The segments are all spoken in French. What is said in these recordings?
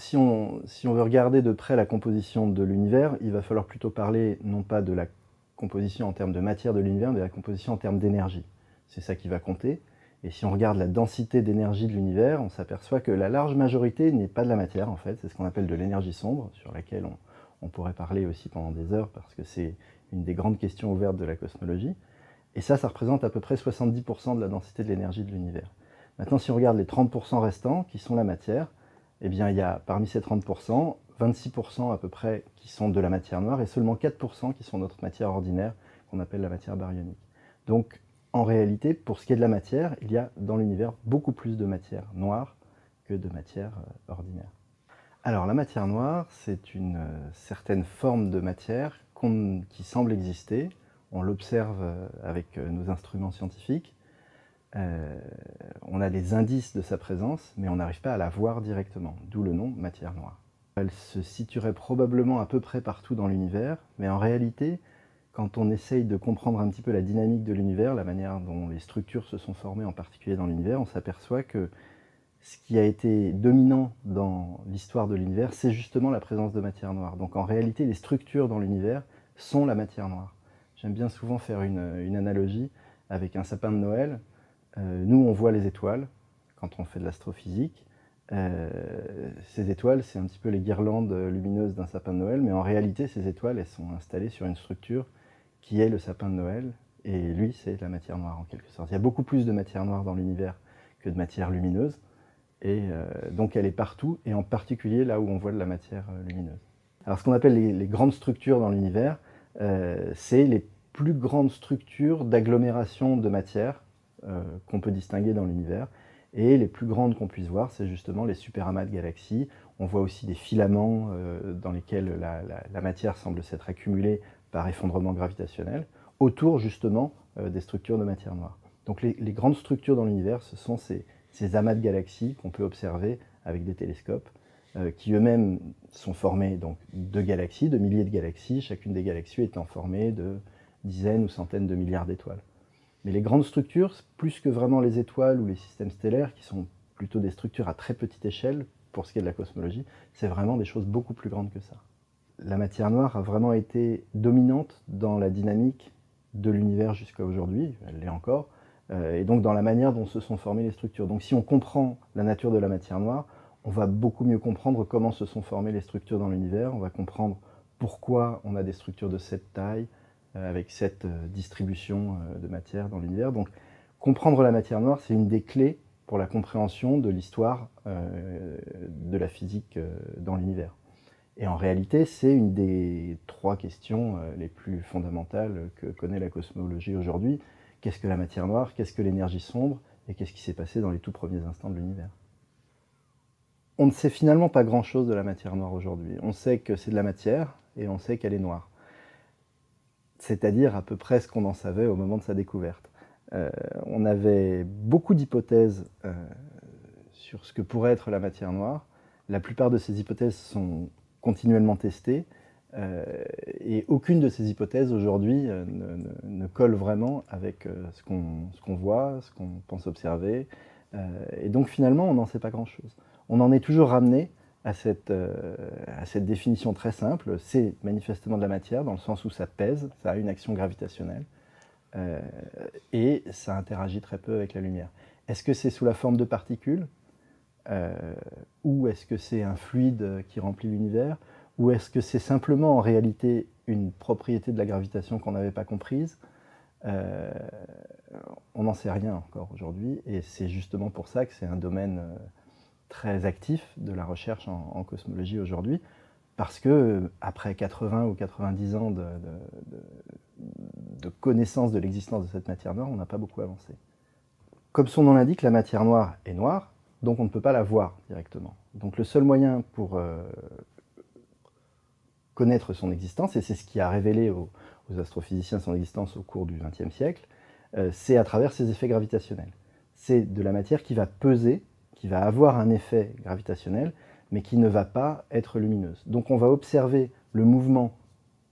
si on veut regarder de près la composition de l'univers, il va falloir plutôt parler non pas de la composition en termes de matière de l'univers, mais de la composition en termes d'énergie. C'est ça qui va compter. Et si on regarde la densité d'énergie de l'univers, on s'aperçoit que la large majorité n'est pas de la matière, en fait. C'est ce qu'on appelle de l'énergie sombre, sur laquelle on pourrait parler aussi pendant des heures, parce que c'est une des grandes questions ouvertes de la cosmologie. Et ça représente à peu près 70% de la densité de l'énergie de l'univers. Maintenant, si on regarde les 30% restants, qui sont la matière, eh bien, il y a parmi ces 30%, 26% à peu près qui sont de la matière noire et seulement 4% qui sont notre matière ordinaire, qu'on appelle la matière baryonique. Donc, en réalité, pour ce qui est de la matière, il y a dans l'univers beaucoup plus de matière noire que de matière ordinaire. Alors, la matière noire, c'est une certaine forme de matière qui semble exister. On l'observe avec nos instruments scientifiques. On a des indices de sa présence, mais on n'arrive pas à la voir directement, d'où le nom matière noire. Elle se situerait probablement à peu près partout dans l'univers, mais en réalité, quand on essaye de comprendre un petit peu la dynamique de l'univers, la manière dont les structures se sont formées, en particulier dans l'univers, on s'aperçoit que ce qui a été dominant dans l'histoire de l'univers, c'est justement la présence de matière noire. Donc en réalité, les structures dans l'univers sont la matière noire. J'aime bien souvent faire une analogie avec un sapin de Noël. Nous, on voit les étoiles quand on fait de l'astrophysique. Ces étoiles, c'est un petit peu les guirlandes lumineuses d'un sapin de Noël, mais en réalité, ces étoiles, elles sont installées sur une structure qui est le sapin de Noël, et lui, c'est la matière noire en quelque sorte. Il y a beaucoup plus de matière noire dans l'univers que de matière lumineuse, et donc elle est partout, et en particulier là où on voit de la matière lumineuse. Alors ce qu'on appelle les grandes structures dans l'univers, c'est les plus grandes structures d'agglomération de matière qu'on peut distinguer dans l'univers. Et les plus grandes qu'on puisse voir, c'est justement les superamas de galaxies. On voit aussi des filaments dans lesquels la matière semble s'être accumulée par effondrement gravitationnel, autour justement des structures de matière noire. Donc les grandes structures dans l'univers, ce sont ces amas de galaxies qu'on peut observer avec des télescopes, qui eux-mêmes sont formés donc, de galaxies, de milliers de galaxies, chacune des galaxies étant formée de dizaines ou centaines de milliards d'étoiles. Mais les grandes structures, plus que vraiment les étoiles ou les systèmes stellaires, qui sont plutôt des structures à très petite échelle, pour ce qui est de la cosmologie, c'est vraiment des choses beaucoup plus grandes que ça. La matière noire a vraiment été dominante dans la dynamique de l'univers jusqu'à aujourd'hui, elle l'est encore, et donc dans la manière dont se sont formées les structures. Donc si on comprend la nature de la matière noire, on va beaucoup mieux comprendre comment se sont formées les structures dans l'univers, on va comprendre pourquoi on a des structures de cette taille, avec cette distribution de matière dans l'univers. Donc comprendre la matière noire, c'est une des clés pour la compréhension de l'histoire de la physique dans l'univers. Et en réalité, c'est une des trois questions les plus fondamentales que connaît la cosmologie aujourd'hui. Qu'est-ce que la matière noire? Qu'est-ce que l'énergie sombre? Et qu'est-ce qui s'est passé dans les tout premiers instants de l'univers? On ne sait finalement pas grand-chose de la matière noire aujourd'hui. On sait que c'est de la matière et on sait qu'elle est noire. C'est-à-dire à peu près ce qu'on en savait au moment de sa découverte. On avait beaucoup d'hypothèses sur ce que pourrait être la matière noire. La plupart de ces hypothèses sont continuellement testées, et aucune de ces hypothèses aujourd'hui ne colle vraiment avec ce qu'on voit, ce qu'on pense observer. Et donc finalement, on n'en sait pas grand-chose. On en est toujours ramené à cette définition très simple. C'est manifestement de la matière, dans le sens où ça pèse, ça a une action gravitationnelle, et ça interagit très peu avec la lumière. Est-ce que c'est sous la forme de particules, ou est-ce que c'est un fluide qui remplit l'univers, ou est-ce que c'est simplement en réalité une propriété de la gravitation qu'on n'avait pas comprise? On n'en sait rien encore aujourd'hui, et c'est justement pour ça que c'est un domaine très actif de la recherche en cosmologie aujourd'hui, parce que après 80 ou 90 ans de connaissance de l'existence de cette matière noire, on n'a pas beaucoup avancé. Comme son nom l'indique, la matière noire est noire, donc on ne peut pas la voir directement. Donc le seul moyen pour connaître son existence, et c'est ce qui a révélé aux astrophysiciens son existence au cours du XXe siècle, c'est à travers ses effets gravitationnels. C'est de la matière qui va peser, qui va avoir un effet gravitationnel, mais qui ne va pas être lumineuse. Donc on va observer le mouvement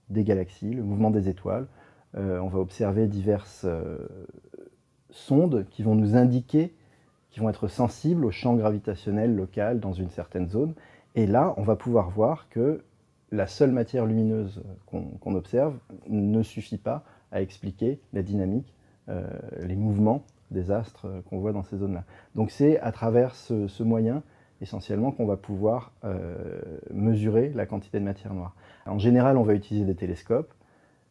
des galaxies, le mouvement des étoiles, on va observer diverses sondes qui vont nous indiquer, qui vont être sensibles au champ gravitationnel local dans une certaine zone, Et là, on va pouvoir voir que la seule matière lumineuse qu'on observe ne suffit pas à expliquer la dynamique, les mouvements des astres qu'on voit dans ces zones-là. Donc c'est à travers ce moyen, essentiellement, qu'on va pouvoir mesurer la quantité de matière noire. En général, on va utiliser des télescopes.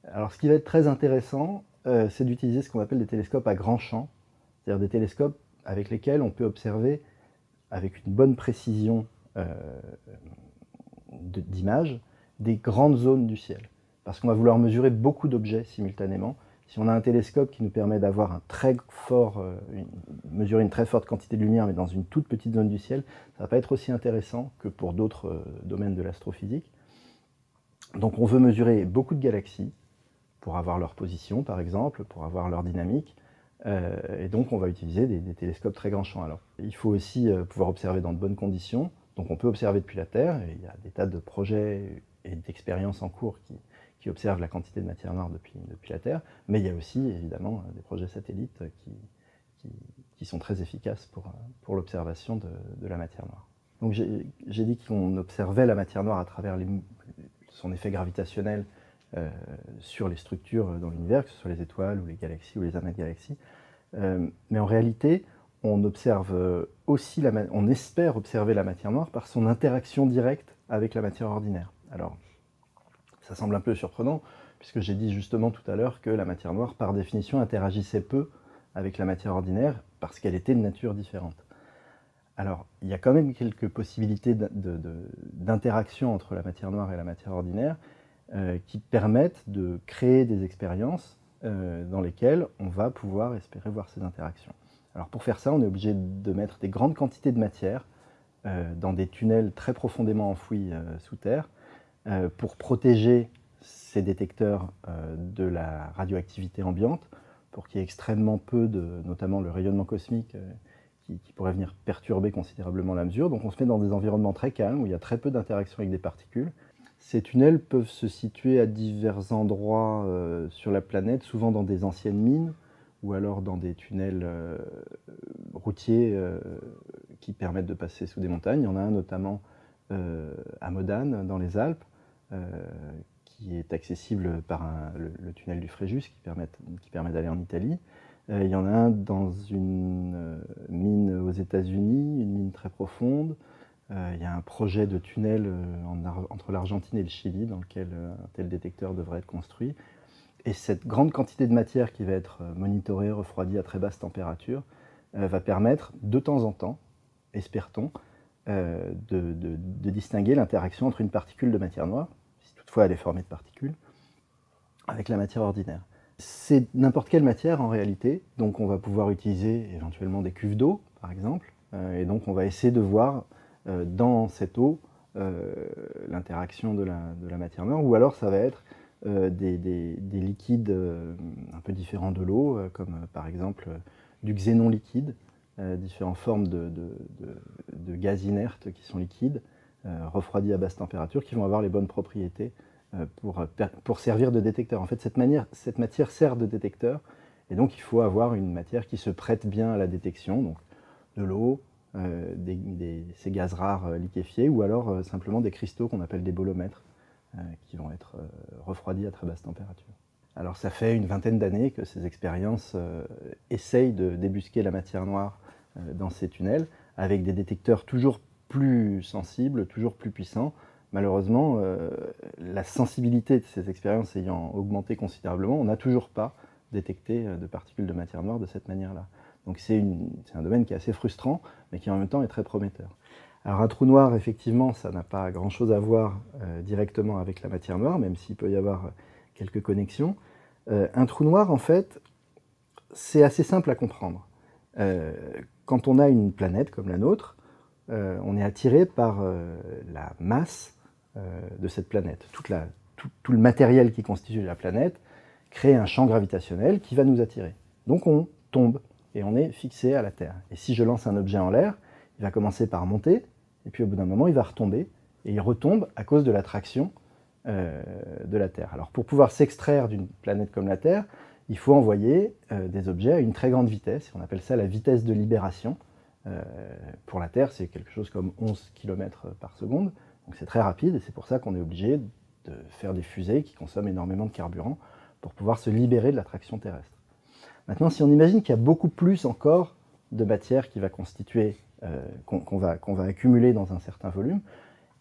Alors ce qui va être très intéressant, c'est d'utiliser ce qu'on appelle des télescopes à grand champ, c'est-à-dire des télescopes avec lesquels on peut observer avec une bonne précision d'image des grandes zones du ciel. Parce qu'on va vouloir mesurer beaucoup d'objets simultanément. Si on a un télescope qui nous permet d'avoir mesurer une très forte quantité de lumière, mais dans une toute petite zone du ciel, ça ne va pas être aussi intéressant que pour d'autres domaines de l'astrophysique. Donc on veut mesurer beaucoup de galaxies, pour avoir leur position par exemple, pour avoir leur dynamique, et donc on va utiliser des télescopes très grand champ. Alors, il faut aussi pouvoir observer dans de bonnes conditions, donc on peut observer depuis la Terre, et il y a des tas de projets et d'expériences en cours qui observent la quantité de matière noire depuis la Terre, mais il y a aussi évidemment des projets satellites qui sont très efficaces pour l'observation de la matière noire. Donc j'ai dit qu'on observait la matière noire à travers son effet gravitationnel sur les structures dans l'univers, que ce soit les étoiles ou les galaxies ou les amas de galaxies. Mais en réalité, on espère observer la matière noire par son interaction directe avec la matière ordinaire. Alors, ça semble un peu surprenant, puisque j'ai dit justement tout à l'heure que la matière noire, par définition, interagissait peu avec la matière ordinaire, parce qu'elle était de nature différente. Alors, il y a quand même quelques possibilités d'interaction entre la matière noire et la matière ordinaire, qui permettent de créer des expériences dans lesquelles on va pouvoir espérer voir ces interactions. Alors pour faire ça, on est obligé de mettre des grandes quantités de matière dans des tunnels très profondément enfouis sous terre pour protéger ces détecteurs de la radioactivité ambiante, pour qu'il y ait extrêmement peu notamment le rayonnement cosmique qui pourrait venir perturber considérablement la mesure. Donc on se met dans des environnements très calmes où il y a très peu d'interactions avec des particules. Ces tunnels peuvent se situer à divers endroits sur la planète, souvent dans des anciennes mines, ou alors dans des tunnels routiers qui permettent de passer sous des montagnes. Il y en a un notamment à Modane, dans les Alpes, qui est accessible par le tunnel du Fréjus, qui permet d'aller en Italie. Il y en a un dans une mine aux États-Unis, une mine très profonde. Il y a un projet de tunnel entre l'Argentine et le Chili dans lequel un tel détecteur devrait être construit. Et cette grande quantité de matière qui va être monitorée, refroidie à très basse température, va permettre de temps en temps, espère-t-on, de distinguer l'interaction entre une particule de matière noire, si toutefois elle est formée de particules, avec la matière ordinaire. C'est n'importe quelle matière en réalité, donc on va pouvoir utiliser éventuellement des cuves d'eau par exemple, et donc on va essayer de voir dans cette eau l'interaction de la matière noire, ou alors ça va être des liquides un peu différents de l'eau, comme par exemple du xénon liquide, différentes formes de gaz inertes qui sont liquides, refroidis à basse température, qui vont avoir les bonnes propriétés pour servir de détecteur. En fait, cette matière sert de détecteur, et donc il faut avoir une matière qui se prête bien à la détection, donc de l'eau, ces gaz rares liquéfiés, ou alors simplement des cristaux qu'on appelle des bolomètres, qui vont être refroidis à très basse température. Alors ça fait une vingtaine d'années que ces expériences essayent de débusquer la matière noire dans ces tunnels, avec des détecteurs toujours plus sensibles, toujours plus puissants. Malheureusement, la sensibilité de ces expériences ayant augmenté considérablement, on n'a toujours pas détecté de particules de matière noire de cette manière-là. Donc c'est un domaine qui est assez frustrant, mais qui en même temps est très prometteur. Alors un trou noir, effectivement, ça n'a pas grand-chose à voir directement avec la matière noire, même s'il peut y avoir quelques connexions. Un trou noir, en fait, c'est assez simple à comprendre. Quand on a une planète comme la nôtre, on est attiré par la masse de cette planète. Tout le matériel qui constitue la planète crée un champ gravitationnel qui va nous attirer. Donc on tombe et on est fixé à la Terre. Et si je lance un objet en l'air, il va commencer par monter, et puis au bout d'un moment, il va retomber, et il retombe à cause de l'attraction de la Terre. Alors pour pouvoir s'extraire d'une planète comme la Terre, il faut envoyer des objets à une très grande vitesse, on appelle ça la vitesse de libération, Pour la Terre, c'est quelque chose comme 11 km par seconde, donc c'est très rapide, et c'est pour ça qu'on est obligé de faire des fusées qui consomment énormément de carburant pour pouvoir se libérer de l'attraction terrestre. Maintenant, si on imagine qu'il y a beaucoup plus encore de matière qui va constituer, qu'on va accumuler dans un certain volume,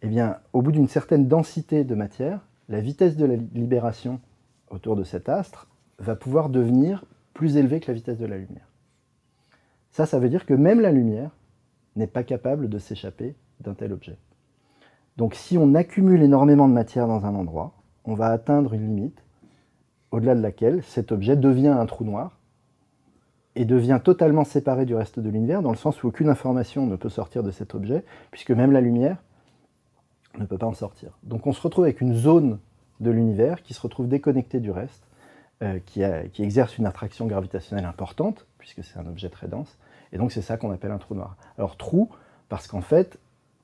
eh bien, au bout d'une certaine densité de matière, la vitesse de la libération autour de cet astre va pouvoir devenir plus élevée que la vitesse de la lumière. Ça veut dire que même la lumière n'est pas capable de s'échapper d'un tel objet. Donc si on accumule énormément de matière dans un endroit, on va atteindre une limite au-delà de laquelle cet objet devient un trou noir et devient totalement séparé du reste de l'univers, dans le sens où aucune information ne peut sortir de cet objet, puisque même la lumière ne peut pas en sortir. Donc on se retrouve avec une zone de l'univers qui se retrouve déconnectée du reste, qui exerce une attraction gravitationnelle importante, puisque c'est un objet très dense, et donc c'est ça qu'on appelle un trou noir. Alors trou, parce qu'en fait,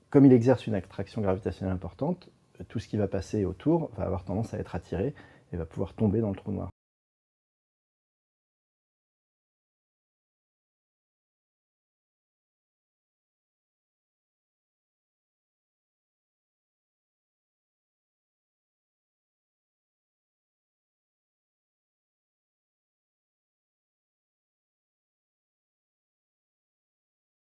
comme il exerce une attraction gravitationnelle importante, tout ce qui va passer autour va avoir tendance à être attiré et va pouvoir tomber dans le trou noir.